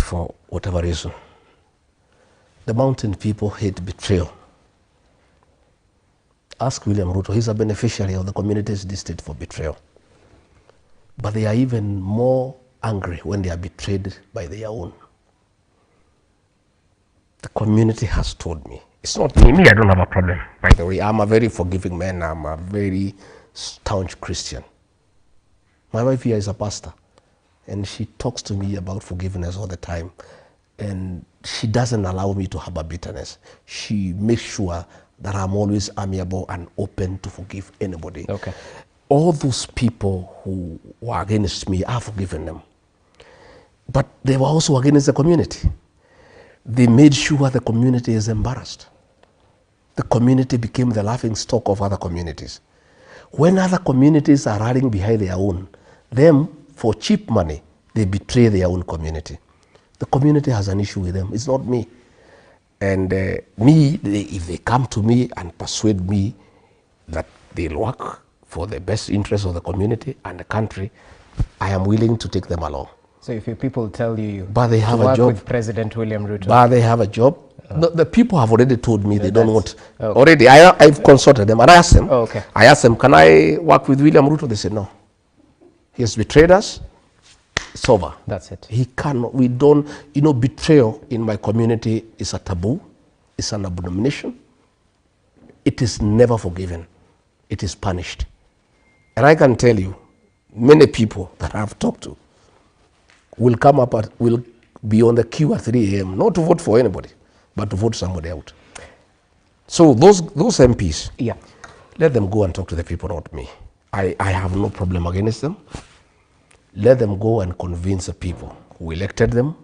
for whatever reason. The mountain people hate betrayal. Ask William Ruto, he's a beneficiary of the communities this state for betrayal. But they are even more angry when they are betrayed by their own. The community has told me. It's not me, I don't have a problem, by the way. I'm a very forgiving man, I'm a very staunch Christian. My wife here is a pastor, and she talks to me about forgiveness all the time. And she doesn't allow me to have a bitterness. She makes sure that I'm always amiable and open to forgive anybody. Okay. All those people who were against me, I've forgiven them. But they were also against the community. They made sure the community is embarrassed. The community became the laughing stock of other communities. When other communities are running behind their own, them, for cheap money, they betray their own community. The community has an issue with them. It's not me. And if they come to me and persuade me that they'll work for the best interest of the community and the country, I am willing to take them along. So if your people tell you but they have to work a job with President William Ruto, but they have a job, the people have already told me they don't want. Okay. Already, I've consulted them and I asked them. Oh, okay. I asked them, can I work with William Ruto? They said no. He has betrayed us. It's over. That's it. He cannot. We don't. You know, betrayal in my community is a taboo. It's an abomination. It is never forgiven. It is punished. And I can tell you, many people that I've talked to will come up will be on the queue at 3 a.m. not to vote for anybody, but to vote somebody out. So those MPs, yeah, let them go and talk to the people, not me. I have no problem against them. Let them go and convince the people who elected them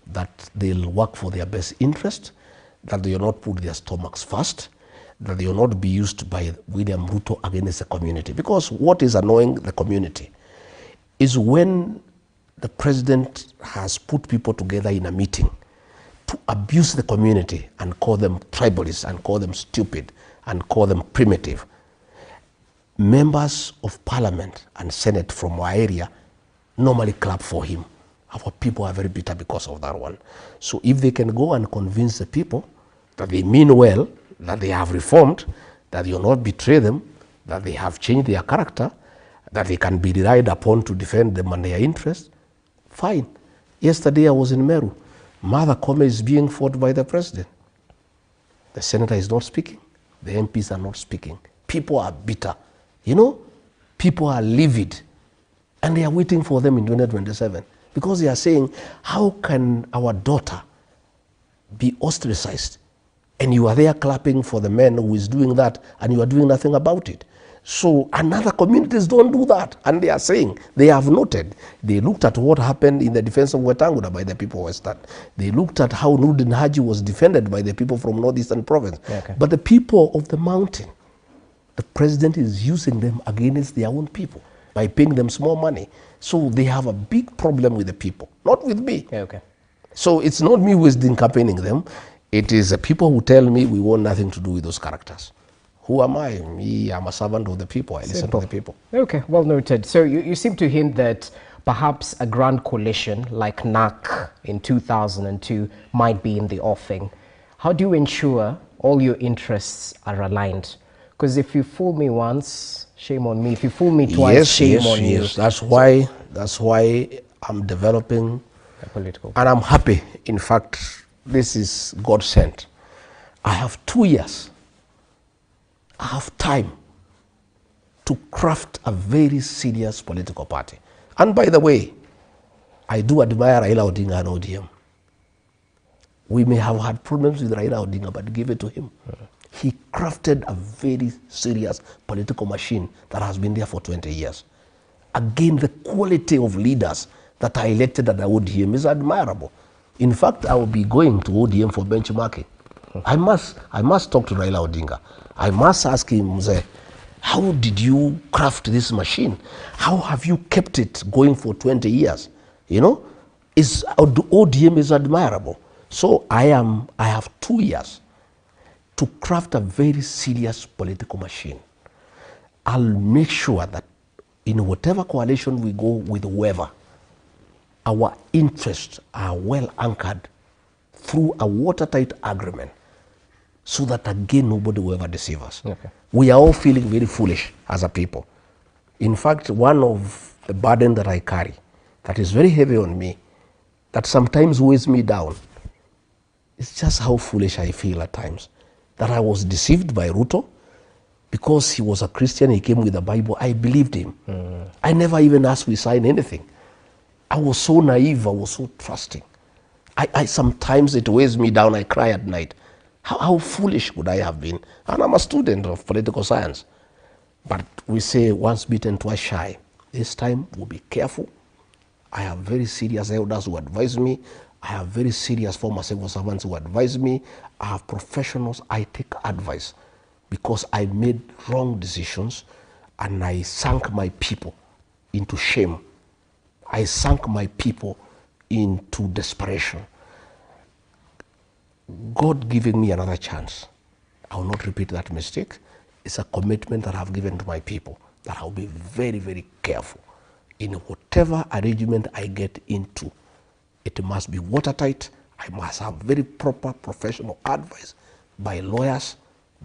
that they'll work for their best interest, that they will not put their stomachs first, that they will not be used by William Ruto against the community. Because what is annoying the community is when the president has put people together in a meeting to abuse the community and call them tribalists and call them stupid and call them primitive. Members of parliament and senate from our area normally clap for him. Our people are very bitter because of that one. So if they can go and convince the people that they mean well, that they have reformed, that you will not betray them, that they have changed their character, that they can be relied upon to defend them and their interests, fine. Yesterday I was in Meru. Mother Kome is being fought by the president. The senator is not speaking. The MPs are not speaking. People are bitter. You know, people are livid. And they are waiting for them in 2027. Because they are saying, how can our daughter be ostracized? And you are there clapping for the man who is doing that, and you are doing nothing about it. So, and other communities don't do that. And they are saying, they have noted, they looked at what happened in the defense of Wetangula by the people of Western. They looked at how Nurdin Haji was defended by the people from Northeastern Province. Okay. But the people of the mountain, the president is using them against their own people by paying them small money. So they have a big problem with the people, not with me. Okay. So it's not me who is campaigning them. It is the people who tell me we want nothing to do with those characters. Who am I? Me, I'm a servant of the people. I listen to the people. Okay, well noted. So you seem to hint that perhaps a grand coalition like NAC in 2002 might be in the offing. How do you ensure all your interests are aligned? Because if you fool me once, shame on me. If you fool me twice, shame on you. Yes, that's why I'm developing a political. And I'm happy. In fact, this is God sent. I have 2 years. I have time to craft a very serious political party. And by the way, I do admire Raila Odinga and ODM. We may have had problems with Raila Odinga, but give it to him. He crafted a very serious political machine that has been there for 20 years. Again, the quality of leaders that are elected at the ODM is admirable. In fact, I will be going to ODM for benchmarking. I must talk to Raila Odinga. I must ask him, Mzee, how did you craft this machine? How have you kept it going for 20 years? You know, ODM is admirable. So I have 2 years to craft a very serious political machine. I'll make sure that in whatever coalition we go with whoever, our interests are well anchored through a watertight agreement so that again nobody will ever deceive us. Okay. We are all feeling very foolish as a people. In fact, one of the burden that I carry that is very heavy on me, that sometimes weighs me down, is just how foolish I feel at times. That I was deceived by Ruto because he was a Christian, he came with the Bible, I believed him. I never even asked we sign anything. I was so naive, I was so trusting. I sometimes it weighs me down, I cry at night. How foolish could I have been? And I'm a student of political science. But we say once bitten, twice shy. This time we'll be careful. I have very serious elders who advise me. I have very serious former civil servants who advise me. I have professionals, I take advice because I made wrong decisions and I sank my people into shame. I sank my people into desperation. God giving me another chance. I will not repeat that mistake. It's a commitment that I've given to my people that I'll be very, very careful in whatever arrangement I get into. It must be watertight. I must have very proper professional advice by lawyers,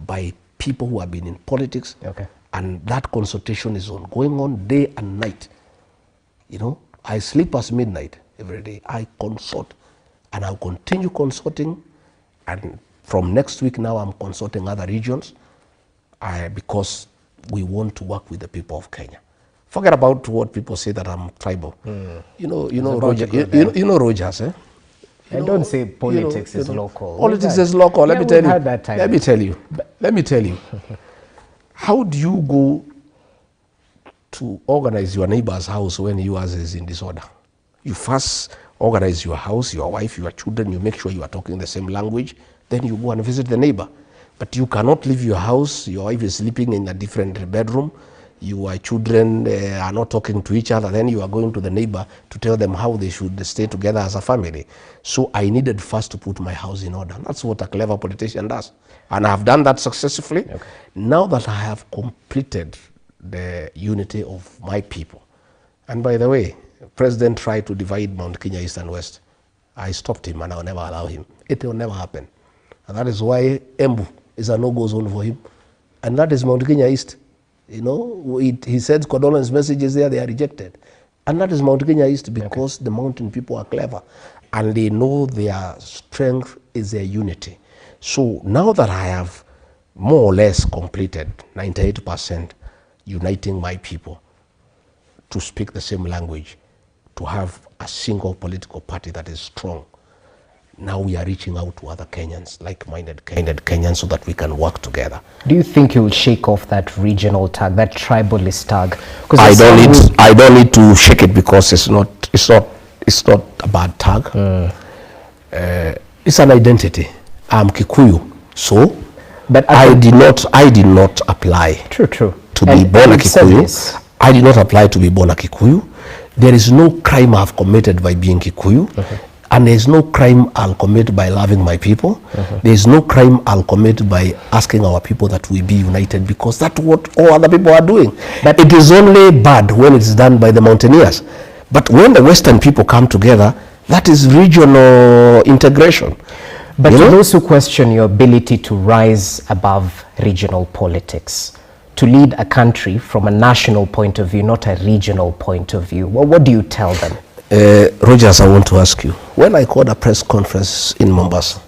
by people who have been in politics. Okay. And that consultation is going on day and night. You know, I sleep past midnight every day. I consult and I'll continue consulting. And from next week now, I'm consulting other regions because we want to work with the people of Kenya. Forget about what people say that I'm tribal. You know, Rogers, eh? And don't say politics is local. Politics is local. Let me tell you. How do you go to organize your neighbor's house when yours is in disorder? You first organize your house, your wife, your children, you make sure you are talking the same language, then you go and visit the neighbor. But you cannot leave your house, your wife is sleeping in a different bedroom, your children are not talking to each other, then you are going to the neighbor to tell them how they should stay together as a family. So I needed first to put my house in order. That's what a clever politician does. And I have done that successfully. Okay. Now that I have completed the unity of my people, and by the way, the President tried to divide Mount Kenya East and West. I stopped him and I will never allow him. It will never happen. And that is why Embu is a no-go zone for him. And that is Mount Kenya East. You know, he sends condolence messages there, they are rejected. And that is Mount Kenya East because the mountain people are clever and they know their strength is their unity. So now that I have more or less completed 98% uniting my people to speak the same language, to have a single political party that is strong, now we are reaching out to other Kenyans, like-minded Kenyans, so that we can work together. Do you think you will shake off that regional tag, that tribalist tag? I don't need to shake it because it's not a bad tag. It's an identity. I'm Kikuyu, so but I did not apply. True. To be born a Kikuyu. I did not apply to be born a Kikuyu. There is no crime I've committed by being Kikuyu. And there is no crime I'll commit by loving my people. There is no crime I'll commit by asking our people that we be united, because that's what all other people are doing. But it is only bad when it's done by the mountaineers. But when the Western people come together, that is regional integration. But to those who question your ability to rise above regional politics, to lead a country from a national point of view, not a regional point of view, well, what do you tell them? Rogers, I want to ask you, when I called a press conference in Mombasa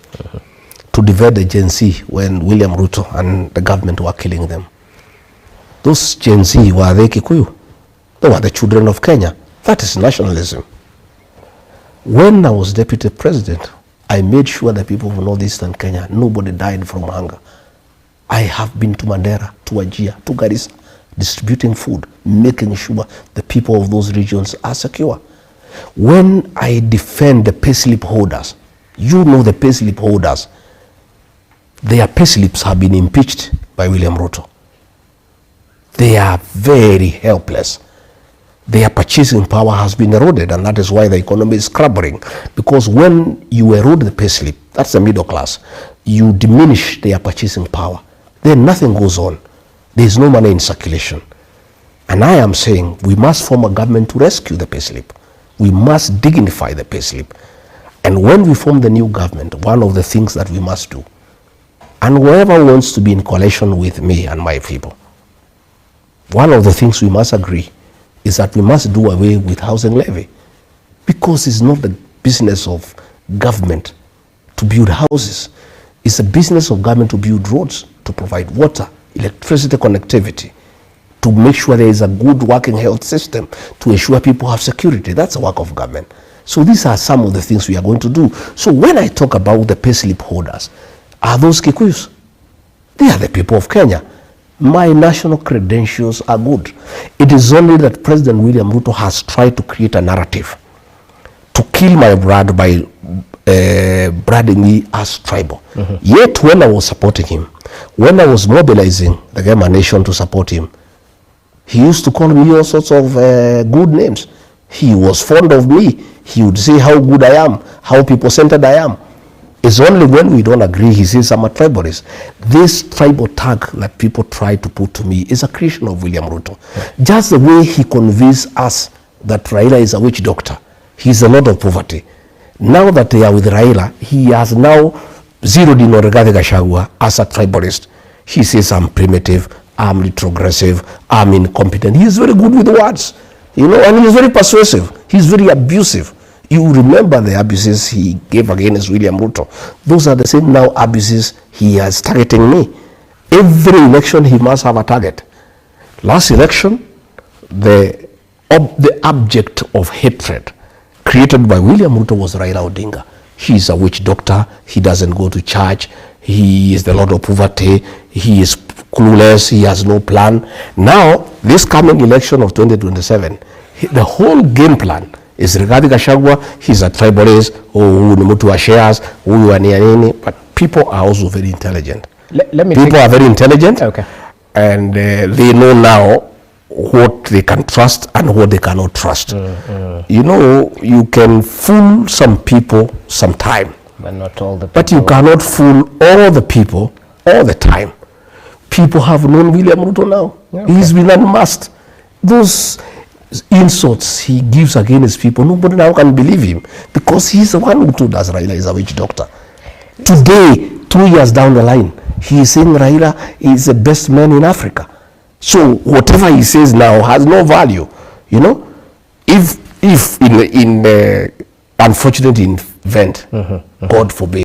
to divide the Gen Z when William Ruto and the government were killing them, those Gen Z, were they Kikuyu? They were the children of Kenya. That is nationalism. When I was deputy president, I made sure that people of northeastern Kenya, nobody died from hunger. I have been to Mandera, to Wajir, to Garissa, distributing food, making sure the people of those regions are secure. When I defend the payslip holders, you know the payslip holders, their payslips have been impeached by William Ruto. They are very helpless. Their purchasing power has been eroded, and that is why the economy is crumbling. Because when you erode the payslip, that's the middle class, you diminish their purchasing power, then nothing goes on. There is no money in circulation. And I am saying we must form a government to rescue the payslip. we must dignify the payslip. And when we form the new government, one of the things that we must do, and whoever wants to be in coalition with me and my people, one of the things we must agree is that we must do away with housing levy, because it's not the business of government to build houses. It's the business of government to build roads, to provide water, electricity connectivity, to make sure there is a good working health system, to ensure people have security. That's the work of government. So these are some of the things we are going to do. So when I talk about the payslip holders, are those Kikuyus? They are the people of Kenya. My national credentials are good. It is only that President William Ruto has tried to create a narrative to kill my brand by branding me as tribal. Yet when I was supporting him, when I was mobilizing the Gema nation to support him, he used to call me all sorts of good names. He was fond of me. He would say how good I am, how people-centered I am. It's only when we don't agree, he says I'm a tribalist. This tribal tag that people try to put to me is a creation of William Ruto. Just the way he convinced us that Raila is a witch doctor. He's a lot of poverty. Now that they are with Raila, he has now zeroed in on Gachagua as a tribalist. He says I'm primitive, I'm retrogressive, I'm incompetent. He's very good with words, you know, and he's very persuasive. He's very abusive. You remember the abuses he gave against William Ruto. Those are the same now abuses he is targeting me. Every election he must have a target. Last election, the object of hatred created by William Ruto was Raila Odinga. He's a witch doctor. He doesn't go to church. He is the Lord of poverty. He is clueless. He has no plan. Now, this coming election of 2027, the whole game plan is regarding Gachagua. He's a tribalist, huyu ni mtu wa shares, huyu ni nini. But people are also very intelligent. People are very intelligent, okay, and they know now what they can trust and what they cannot trust. You know, you can fool some people sometime, but not all the people. But you cannot fool all the people all the time. People have known William Ruto now. Okay. He's been unmasked. Those insults he gives against people, nobody now can believe him, because he's the one who told us Raila is a witch doctor. Today, 2 years down the line, he is saying Raila is the best man in Africa. So whatever he says now has no value, you know. If in unfortunate event, God forbid,